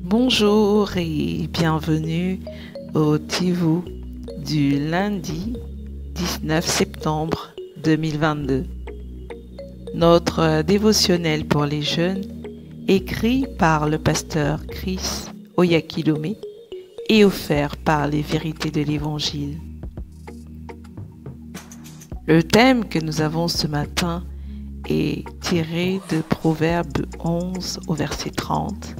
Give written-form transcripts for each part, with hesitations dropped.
Bonjour et bienvenue au Tivu du lundi 19 septembre 2022. Notre dévotionnel pour les jeunes, écrit par le pasteur Chris Oyakilome et offert par les vérités de l'Évangile. Le thème que nous avons ce matin est tiré de Proverbe 11 au verset 30.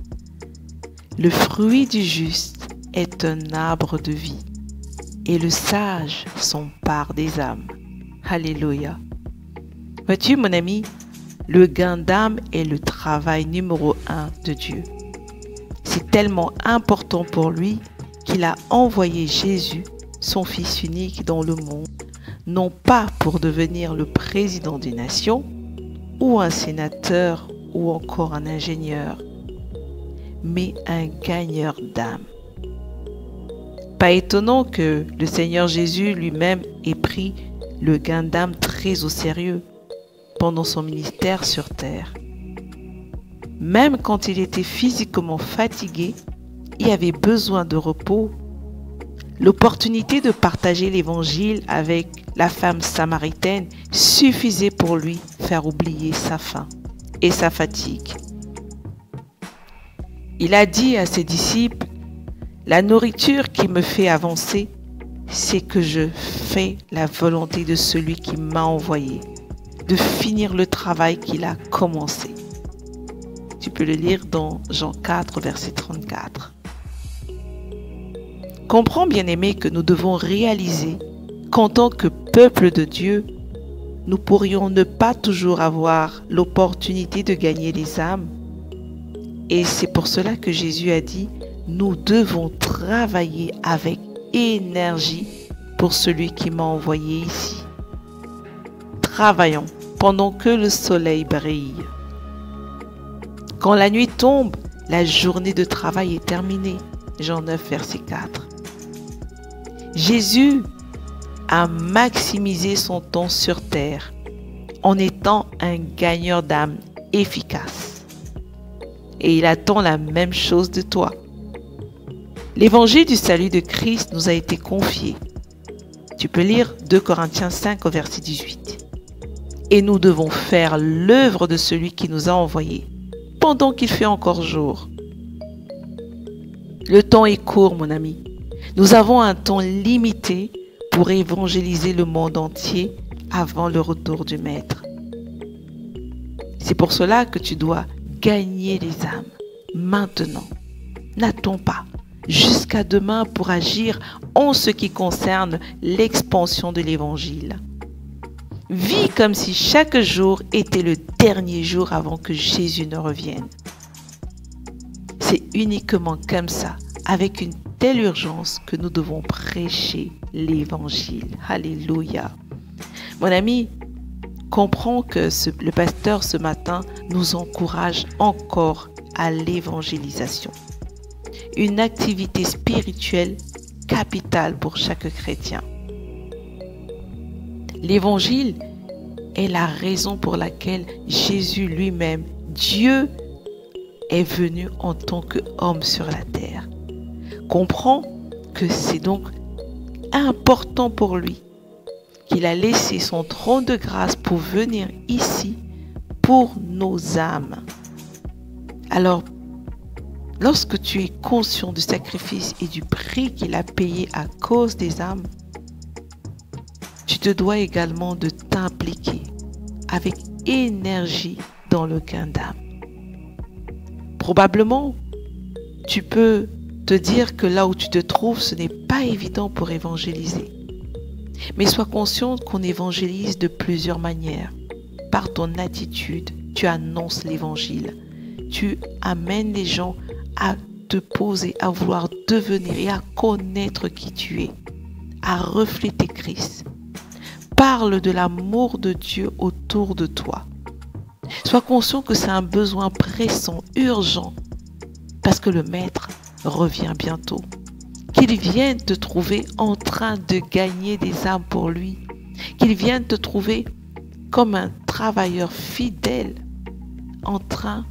Le fruit du juste est un arbre de vie, et le sage son part des âmes. Alléluia. Vois-tu, mon ami, le gain d'âme est le travail numéro 1 de Dieu. C'est tellement important pour lui qu'il a envoyé Jésus, son Fils unique, dans le monde, non pas pour devenir le président d'une nation, ou un sénateur, ou encore un ingénieur, mais un gagneur d'âme. Pas étonnant que le Seigneur Jésus lui-même ait pris le gain d'âme très au sérieux pendant son ministère sur terre. Même quand il était physiquement fatigué et avait besoin de repos, l'opportunité de partager l'évangile avec la femme samaritaine suffisait pour lui faire oublier sa faim et sa fatigue. Il a dit à ses disciples, « La nourriture qui me fait avancer, c'est que je fais la volonté de celui qui m'a envoyé, de finir le travail qu'il a commencé. » Tu peux le lire dans Jean 4, verset 34. Comprends, bien-aimé, que nous devons réaliser qu'en tant que peuple de Dieu, nous pourrions ne pas toujours avoir l'opportunité de gagner les âmes. Et c'est pour cela que Jésus a dit, nous devons travailler avec énergie pour celui qui m'a envoyé ici. Travaillons pendant que le soleil brille. Quand la nuit tombe, la journée de travail est terminée. Jean 9, verset 4. Jésus a maximisé son temps sur terre en étant un gagneur d'âme efficace. Et il attend la même chose de toi. L'évangile du salut de Christ nous a été confié. Tu peux lire 2 Corinthiens 5 au verset 18. Et nous devons faire l'œuvre de celui qui nous a envoyés pendant qu'il fait encore jour. Le temps est court, mon ami. Nous avons un temps limité pour évangéliser le monde entier avant le retour du Maître. C'est pour cela que tu dois gagner les âmes maintenant. N'attends pas jusqu'à demain pour agir en ce qui concerne l'expansion de l'Évangile. Vis comme si chaque jour était le dernier jour avant que Jésus ne revienne. C'est uniquement comme ça, avec une telle urgence, que nous devons prêcher l'Évangile. Alléluia. Mon ami, comprends que le pasteur ce matin nous encourage encore à l'évangélisation. Une activité spirituelle capitale pour chaque chrétien. L'évangile est la raison pour laquelle Jésus lui-même, Dieu, est venu en tant qu'homme sur la terre. Comprends que c'est donc important pour lui qu'il a laissé son trône de grâce pour venir ici pour nos âmes. Alors, lorsque tu es conscient du sacrifice et du prix qu'il a payé à cause des âmes, tu te dois également de t'impliquer avec énergie dans le gain d'âme. Probablement, tu peux te dire que là où tu te trouves, ce n'est pas évident pour évangéliser. Mais sois conscient qu'on évangélise de plusieurs manières. Par ton attitude, tu annonces l'évangile. Tu amènes les gens à te poser, à vouloir devenir et à connaître qui tu es, à refléter Christ. Parle de l'amour de Dieu autour de toi. Sois conscient que c'est un besoin pressant, urgent, parce que le Maître revient bientôt. Qu'il vienne te trouver en train de gagner des âmes pour lui. Qu'il vienne te trouver comme un travailleur fidèle en train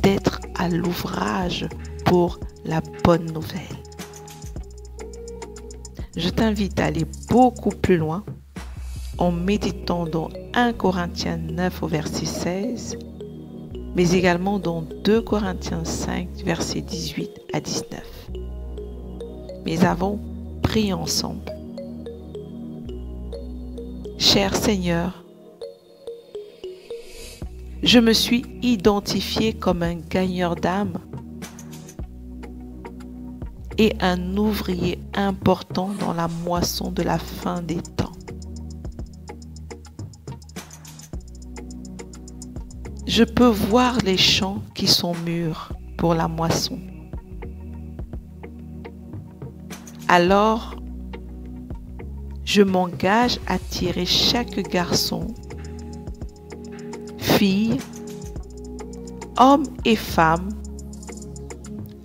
d'être à l'ouvrage pour la bonne nouvelle. Je t'invite à aller beaucoup plus loin en méditant dans 1 Corinthiens 9 au verset 16, mais également dans 2 Corinthiens 5, versets 18 à 19. Mais avant, prions ensemble. Cher Seigneur, je me suis identifié comme un gagneur d'âme et un ouvrier important dans la moisson de la fin des temps. Je peux voir les champs qui sont mûrs pour la moisson. Alors, je m'engage à tirer chaque garçon, fille, homme et femme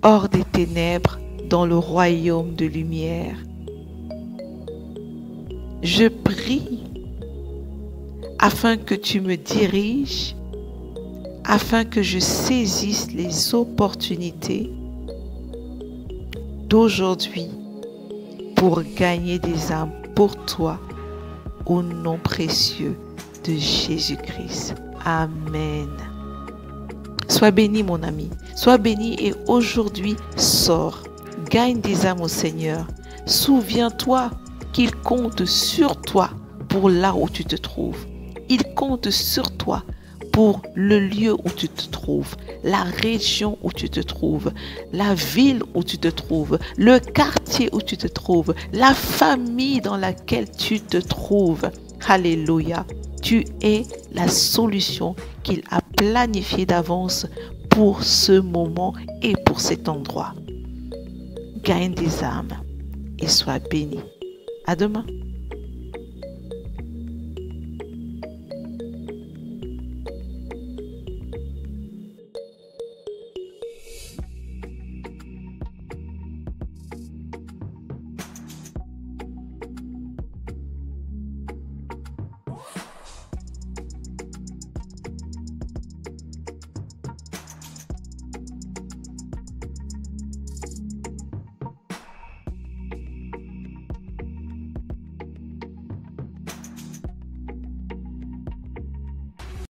hors des ténèbres dans le royaume de lumière. Je prie afin que tu me diriges, afin que je saisisse les opportunités d'aujourd'hui pour gagner des âmes pour toi, au nom précieux de Jésus-Christ. Amen. Sois béni, mon ami. Sois béni et aujourd'hui, sors. Gagne des âmes au Seigneur. Souviens-toi qu'il compte sur toi pour là où tu te trouves. Il compte sur toi pour le lieu où tu te trouves, la région où tu te trouves, la ville où tu te trouves, le quartier où tu te trouves, la famille dans laquelle tu te trouves. Alléluia. Tu es la solution qu'il a planifiée d'avance pour ce moment et pour cet endroit. Gagne des âmes et sois béni. À demain.